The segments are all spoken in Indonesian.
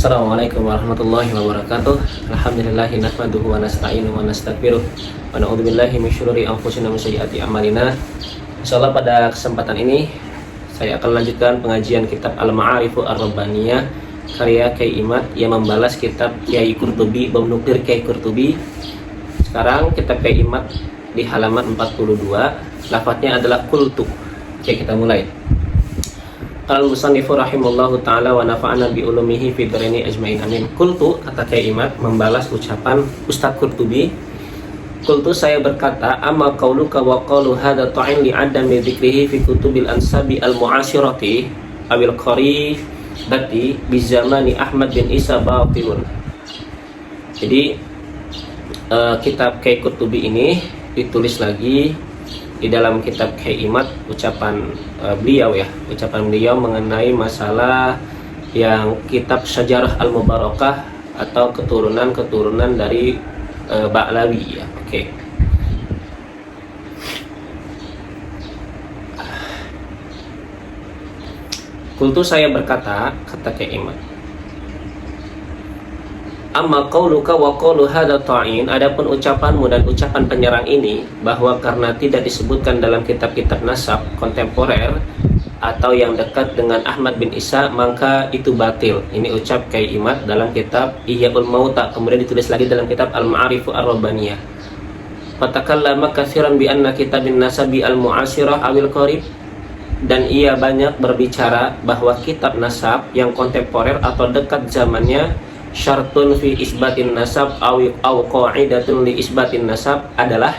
Assalamualaikum warahmatullahi wabarakatuh. Alhamdulillahi nahmaduhu wa nasta'inuhu wa nastaghfiruh wa na'udzubillahi min syururi anfusina wa min sayyiati a'malina. Insyaallah pada kesempatan ini saya akan lanjutkan pengajian kitab Al-Ma'arifu Ar-Rabbaniyah karya Kyai Imad yang membalas kitab Kyai Qurtubi, menukir Kyai Qurtubi. Sekarang kitab Kyai Imad di halaman 42, lafadznya adalah qultu. Oke, kita mulai. Al-Musannifu rahimallahu ta'ala wa nafa'ana bi ulumihi fi dharaini ajmain amin. Qultu, kata Kyai Imad membalas ucapan Ustaz Qurtubi. Qultu, saya berkata, amma qauluka wa qaulu hadha ta'in li adami dzikrihi fi kutubil ansabi al-mu'asyirati awil qaribati bi zamani Ahmad bin Isa batilun. Jadi kitab Kyai Qurtubi ini ditulis lagi di dalam kitab Kyai Imad, ucapan beliau mengenai masalah yang kitab Syajarah Al-Mubarakah atau keturunan dari Ba'lawi ya. Oke. Kultu, saya berkata, kata Kyai Imad, amma qauluka wa qaulu hadha ta'in, adapun ucapanmu dan ucapan penyerang ini bahwa karena tidak disebutkan dalam kitab-kitab nasab kontemporer atau yang dekat dengan Ahmad bin Isa maka itu batil. Ini ucap Kyai Imad dalam kitab Ihya'ul Mauta, kemudian ditulis lagi dalam kitab Al-Ma'arifu Ar-Rabbaniyah. Fatakallama katsiran bi anna kitabin nasabi al-mu'asyirah awil qarib, dan ia banyak berbicara bahwa kitab nasab yang kontemporer atau dekat zamannya syartun fi isbatin nasab aw qa'idatun li isbatin nasab, adalah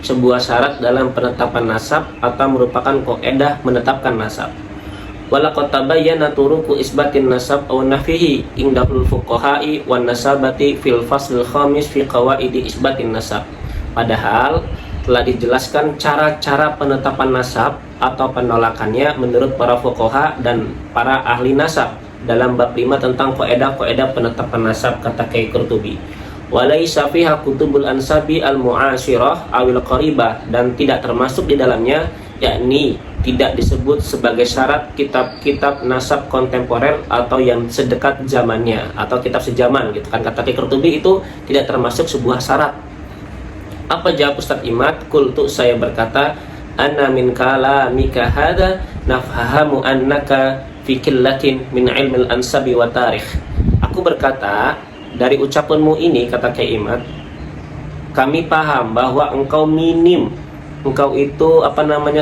sebuah syarat dalam penetapan nasab atau merupakan kaidah menetapkan nasab. Walaqad tabayyana turuqu isbatin nasab aw nafihi indahul fuqaha'i wan nasabati fil faslil khamis fi qawaidi isbatin nasab. Padahal telah dijelaskan cara-cara penetapan nasab atau penolakannya menurut para fuqaha dan para ahli nasab dalam bab 5 tentang kaidah-kaidah penetapan nasab, kata Kyai Qurtubi. Walaysa fiha kutubul ansabi al-mu'asyirah awil qaribah, dan tidak termasuk di dalamnya, yakni tidak disebut sebagai syarat kitab-kitab nasab kontemporer atau yang sedekat zamannya atau kitab sejaman gitu kan. Kata Kyai Qurtubi itu tidak termasuk sebuah syarat. Apa jawab Ustaz Imad? Qultu, saya berkata, anna min kalamika hadha nafhamu annaka fi qillatin min ilmil ansabi wa tarikh. Aku berkata, dari ucapanmu ini, kata Kyai Imad, kami paham bahwa engkau minim, engkau itu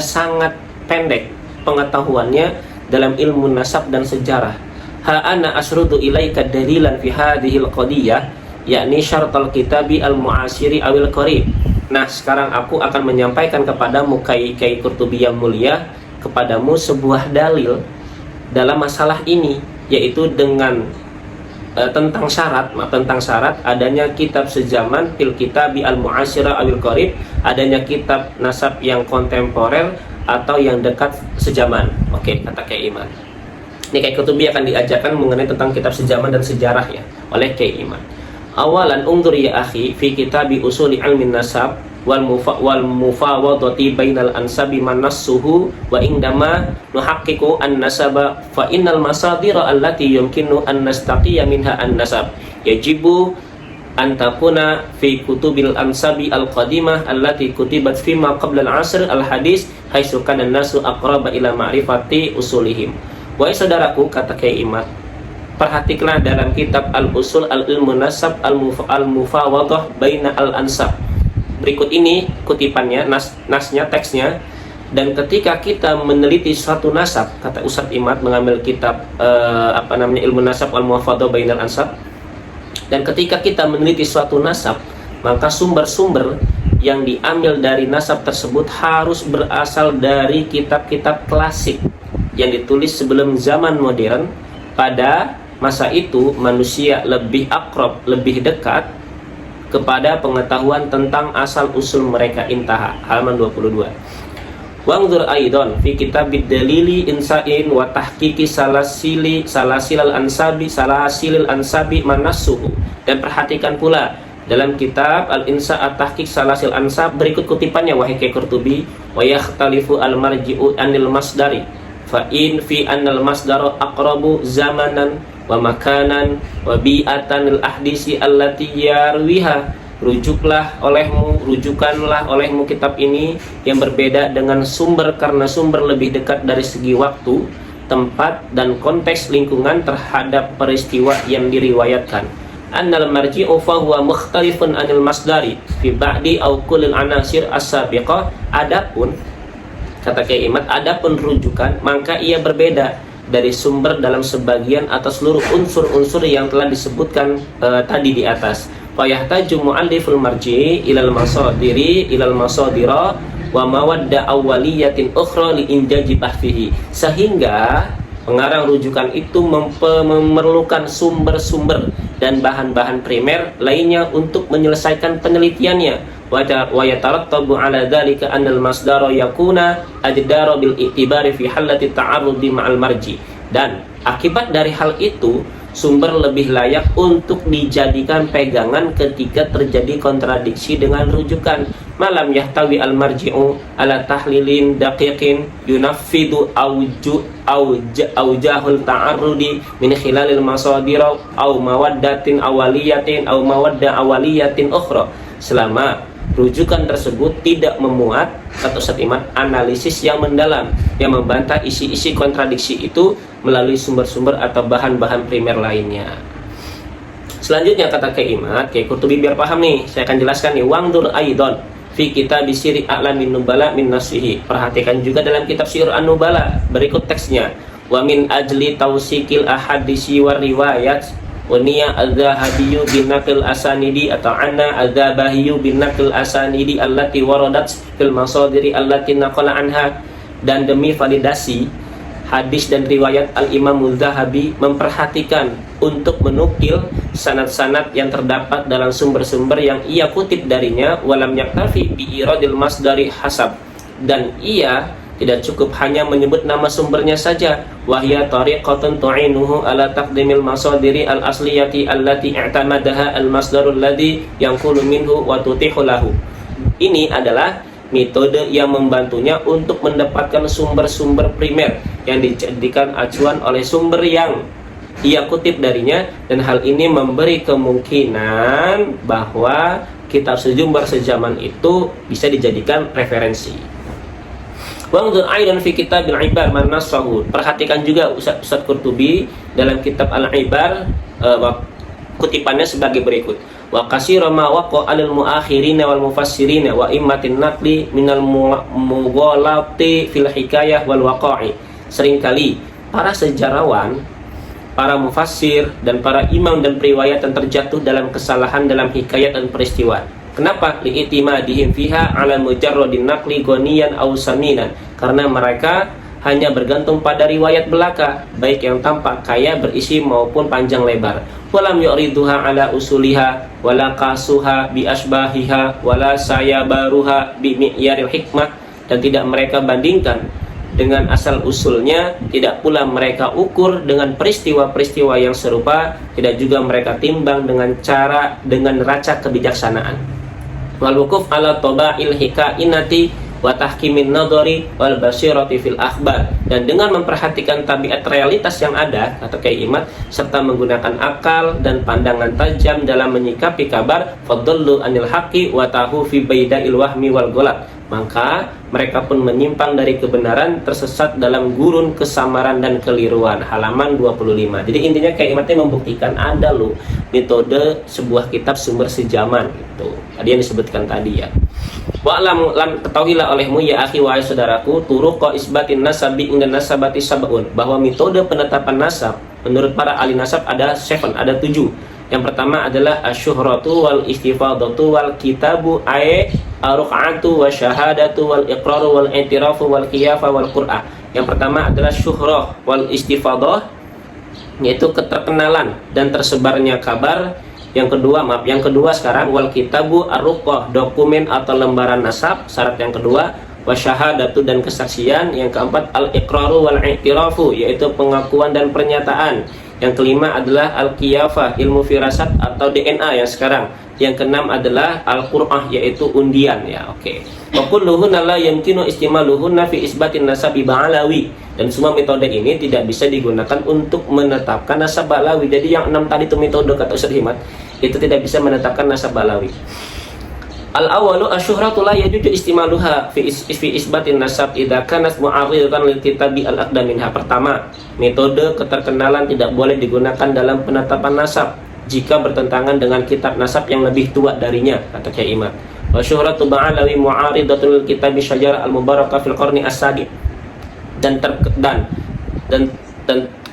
sangat pendek pengetahuannya dalam ilmu nasab dan sejarah. Ha ana asrudu ilaika dalilan fi hadhil qadiyah, yakni syartal kitabi al-mu'asyiri awil qarib. Nah, sekarang aku akan menyampaikan kepadamu, Kyai Qurtubi yang mulia, kepadamu sebuah dalil dalam masalah ini, yaitu dengan tentang syarat adanya kitab sejaman fil kitabi al-mu'asyirah awil qarib, adanya kitab nasab yang kontemporer atau yang dekat sejaman. Oke, kata Kyai Imad. Ini Kyai Qurtubi akan diajarkan mengenai tentang kitab sejaman dan sejarah ya oleh Kyai Imad. Awalan undur ya akhi fi kitabi usuli ilmin nasab wal mufawadati bainal ansabi manassuhu wa indama nuhaqqiqu an-nasaba fa innal masadira allati yumkinu an nastaqiya minha an-nasab yajibu an takuna fi kutubil ansabi al-qadimah allati kutibat fima qabla al-'asr al-hadis haitsu kana an-nasu aqraba ila ma'rifati usulihim. Wahai saudaraku, kata Kyai Imad, perhatikanlah dalam kitab Al-Usul Al-Ilmu Nasab Al-Mufawadah Baina Al-Ansab. Berikut ini kutipannya, nasnya, teksnya. Dan ketika kita meneliti suatu nasab, kata Ustaz Imad mengambil kitab Ilmu Nasab Al-Mufawadah Baina Al-Ansab. Dan ketika kita meneliti suatu nasab, maka sumber-sumber yang diambil dari nasab tersebut harus berasal dari kitab-kitab klasik yang ditulis sebelum zaman modern. Pada masa itu manusia lebih akrab, lebih dekat kepada pengetahuan tentang asal usul mereka. Intaha, halaman 22. Wangzur aidan fi kitabid dalili insa'in wa tahqiqi salasilil ansabi manassuhu. Dan perhatikan pula dalam kitab Al-Insa at-Tahqiq Salasil Ansab, berikut kutipannya, wahai Kyai Qurtubi, wa yakhtalifu al-marji'u anil masdari fa in fi annal masdara aqrabu zamanan wa makanan wa bi'atan al ahdisi allati yarwiha. Rujukanlah olehmu kitab ini yang berbeda dengan sumber, karena sumber lebih dekat dari segi waktu, tempat, dan konteks lingkungan terhadap peristiwa yang diriwayatkan. Annal marji'u fa huwa mukhtalifun anil masdari fi ba'di aw kullil anasir as-sabiqah. Adapun kata Kiai Imad, adapun rujukan maka ia berbeda dari sumber dalam sebagian atau seluruh unsur-unsur yang telah disebutkan tadi di atas. Fa yahtaju mu'alliful marji' ilal masadira wa mawadda awwaliyatin ukhra li injaji bahfihi. Sehingga pengarang rujukan itu memerlukan sumber-sumber dan bahan-bahan primer lainnya untuk menyelesaikan penelitiannya. Wa yatarattabu ala dzalika annal masdara yakuna ajdara bil i'tibari fi halati ta'arrudi ma'al marji. Dan akibat dari hal itu, sumber lebih layak untuk dijadikan pegangan ketika terjadi kontradiksi dengan rujukan. Malam yahtawi al marji'u ala tahlilin daqiqin yunaffidu aujahul ta'arrudi min khilalil masadira aw mawaddatin awaliyatin ukhra. Selama rujukan tersebut tidak memuat, kata Ustadz Imad, analisis yang mendalam yang membantah isi-isi kontradiksi itu melalui sumber-sumber atau bahan-bahan primer lainnya. Selanjutnya kata Kiai Imad, Kiai Qurtubi biar paham nih, saya akan jelaskan nih. Wangdur aidon fi kitab Syi'r A'lamin Nubala min nasihi. Perhatikan juga dalam kitab Syi'r An-Nubala, berikut teksnya. Wa min ajli tausikil ahadisi war riwayat Waniya al-Zahabiyyu bin naqil asanidi atau anna al-Zabahiyyu bin naqil asanidi allati waradat fil masadiri allati naqala anha. Dan demi validasi hadis dan riwayat al-Imam al-Zahabi memperhatikan untuk menukil sanad-sanad yang terdapat dalam sumber-sumber yang ia kutip darinya. Walam yaktafi bi iradil masdari hasab, dan ia tidak cukup hanya menyebut nama sumbernya saja. Wahya tariqatun tu'inuhu ala taqdimil masadiri al-asliyati allati i'tamadaha al-masdarul ladzi yanqulu minhu wa tutihu lahu. Ini adalah metode yang membantunya untuk mendapatkan sumber-sumber primer yang dijadikan acuan oleh sumber yang ia kutip darinya, dan hal ini memberi kemungkinan bahwa kitab sejumber sejaman itu bisa dijadikan referensi. Wangdur aidan fi kitab al-Ibar man nassahu. Perhatikan juga Ustaz Qurtubi dalam kitab Al-Ibar, kutipannya sebagai berikut. Wa kasira ma waqa alal muakhirina wal mufassirina wa immatin naqli minal mughalati fil hikayah wal waqa'i. Seringkali para sejarawan, para mufassir, dan para imam dan periwayat yang terjatuh dalam kesalahan dalam hikayat dan peristiwa. Kenapa? Li'itimadihim fiha 'ala mujarradin naqli ghaniyan aw saminan. Karena mereka hanya bergantung pada riwayat belaka, baik yang tampak kaya berisi maupun panjang lebar. Walam yu'riduha 'ala usuliha wala qasuha bi asbahiha wala sayabaruha bi mi'yaril hikmah. Dan tidak mereka bandingkan dengan asal usulnya, tidak pula mereka ukur dengan peristiwa-peristiwa yang serupa, tidak juga mereka timbang dengan raca kebijaksanaan. Wal wukuf ala taba'il hikainati wa tahkimin nadhari wal basirati fil akhbar. Dan dengan memperhatikan tabiat realitas yang ada, kata Kiai Imad, serta menggunakan akal dan pandangan tajam dalam menyikapi kabar, fadallu anil haqqi wa tahu fi baida'il wahmi wal ghalat. Maka mereka pun menyimpang dari kebenaran, tersesat dalam gurun kesamaran dan keliruan. Halaman 25. Jadi intinya Kiai Imad membuktikan ada loh metode sebuah kitab sumber sejaman gitu. Tadi yang disebutkan tadi ya. Wa'lam lan ketahuilah olehmu ya akhi wahai saudaraku, turuqa isbatin nasabi inda nasabati sab'un, bahwa metode penetapan nasab menurut para ahli nasab ada 7. Yang pertama adalah asyuhratu wal istifadatu wal kitabu ar-ruq'atu wa syahadatu wal iqraru wal i'tirafu wal qiyafa wal qur'ah. Yang pertama adalah syuhrah wal istifadah, yaitu keterkenalan dan tersebarnya kabar. Yang kedua sekarang wal kitabu ar-ruqah, dokumen atau lembaran nasab, syarat yang kedua. Wa syahadatu, dan kesaksian. Yang keempat al iqraru wal i'tirafu, yaitu pengakuan dan pernyataan. Yang kelima adalah al-qiyafah, ilmu firasat atau DNA yang sekarang. Yang keenam adalah al-qur'ah, yaitu undian ya. Oke. Wa kulluhunna la yumkinu istimaluhunna fi isbatin nasabi ba'alawi. Dan semua metode ini tidak bisa digunakan untuk menetapkan nasab ba'lawi. Jadi yang 6 tadi itu metode kata Ustaz Himad, itu tidak bisa menetapkan nasab ba'lawi. Al-awalu asyuhratu la yajuju istimaluha fi isbatin nasab idza kanat mu'arridatan lil kitabi al-aqdam minha. Pertama, metode keterkenalan tidak boleh digunakan dalam penetapan nasab jika bertentangan dengan kitab nasab yang lebih tua darinya, kata Kyai Imad. Wa syuhratu ba'alawi mu'aridatun lil kitabi syajarah al-mubarakah fil qarni as-sadi. Dan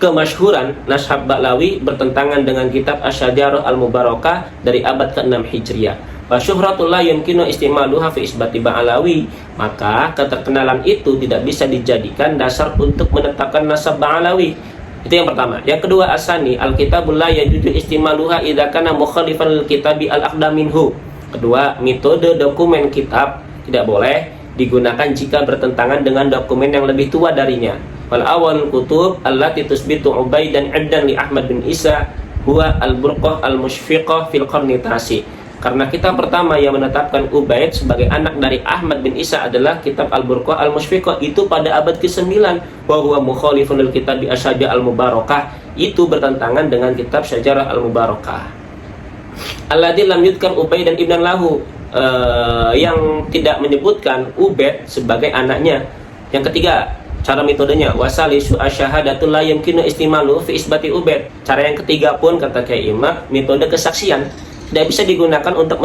kemasyhuran nasab Ba'lawi bertentangan dengan kitab Asy-Syajarah Al-Mubarakah dari abad ke-6 Hijriah. Wa syuhratul la yumkinu istimaluha fi isbati Ba'lawi. Maka keterkenalan itu tidak bisa dijadikan dasar untuk menetapkan nasab Ba'lawi. Itu yang pertama. Yang kedua, asani al-kitabul la yajuju istimaluha idza kana mukhalifan lil kitabi al-aqdam minhu. Kedua, metode dokumen kitab tidak boleh digunakan jika bertentangan dengan dokumen yang lebih tua darinya. Wal awal kutub allati tusbitu Ubaidan ibdan li Ahmad bin Isa huwa al-Burqah al-Mushfiqah fil qarni tasi. Karena kitab pertama yang menetapkan Ubaid sebagai anak dari Ahmad bin Isa adalah kitab al-Burqah al-Mushfiqah, itu pada abad ke-9. Wa huwa mukhalifun lil kitab Asy-Syajarah al-Mubarakah, itu bertentangan dengan kitab Syajarah al-Mubarakah. Alladzi lam yudkar Ubaid dan ibnan lahu, yang tidak menyebutkan Ubaid sebagai anaknya. Yang ketiga, cara metodenya wasalisu asyhadatul la yumkinu istimalu fi isbati Ubaid. Cara yang ketiga pun, kata Kyai Imad, metode kesaksian tidak bisa digunakan untuk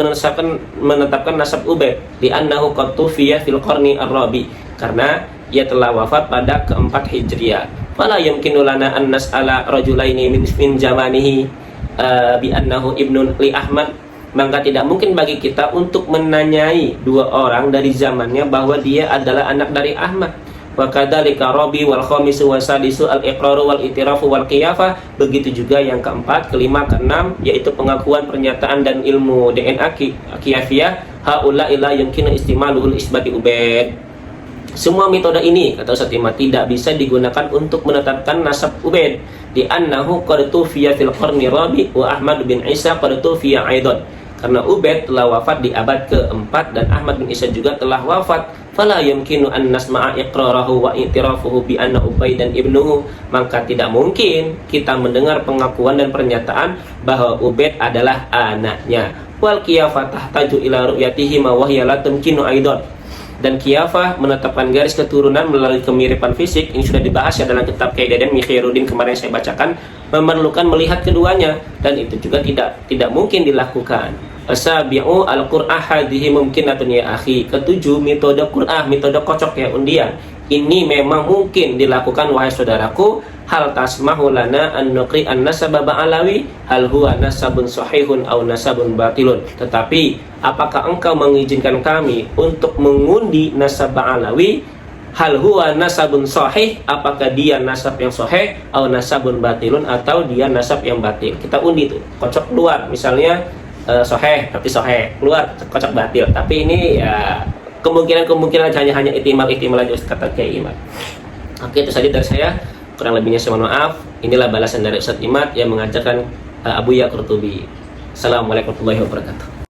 menetapkan nasab Ubaid di annahu qad tufiya fil qarni ar-rabi, karena ia telah wafat pada ke-4 Hijriah. Fala yumkinu lana an nas'ala rajulaini min zamanihi bi annahu ibnun li Ahmad. Maka tidak mungkin bagi kita untuk menanyai dua orang dari zamannya bahwa dia adalah anak dari Ahmad. Wa kadzalika rabi wal khamisu wa sadisu al-iqraru wal itirafu wal qiyafah. Begitu juga yang keempat, kelima, keenam, yaitu pengakuan, pernyataan dan ilmu DNA qiyafiyah. Haula ila yumkinu istimaluhul isbati Ubaid. Semua metode ini, kata Ustaz Himad, tidak bisa digunakan untuk menetapkan nasab Ubaid di annahu qad tufiya fil qarni rabi wa Ahmad bin Isa qad tufiya aidan. Karena Ubaid telah wafat di abad ke-4 dan Ahmad bin Isa juga telah wafat. Fala yumkinu an nasma'a iqrarahu wa i'tirafuhu bi anna Ubaidan ibnuhu. Maka tidak mungkin kita mendengar pengakuan dan pernyataan bahwa Ubaid adalah anaknya. Wal qiyafah tahtaju ila ru'yatihi ma wa hiya la tumkinu aidan. Dan qiyafah menetapkan garis keturunan melalui kemiripan fisik, ini sudah dibahas ya dalam kitab Kyai Deden Mikhairuddin kemarin saya bacakan, memerlukan melihat keduanya, dan itu juga tidak mungkin dilakukan. Asabi'u al-qur'ah hadhihi mumkinatun ya akhi. Ketujuh, metode qur'ah, metode kocok ya undian, ini memang mungkin dilakukan wahai saudaraku. Hal tasmahu lana an nuqri an-nasab ba'alawi hal huwa nasabun sahihun aw nasabun batilun. Tetapi apakah engkau mengizinkan kami untuk mengundi nasab ba'alawi? Hal huwa nasabun sahih, apakah dia nasab yang sahih, atau nasabun batilun, atau dia nasab yang batil. Kita undi tuh, kocok keluar misalnya sahih, berarti sahih, keluar kocok batil. Tapi ini ya kemungkinan hanya ihtimal aja, kata Kyai Imad. Oke, itu saja dari saya. Kurang lebihnya saya mohon maaf. Inilah balasan dari Ustaz Imad yang mengajarkan Abu Ya Qurtubi. Assalamualaikum warahmatullahi wabarakatuh.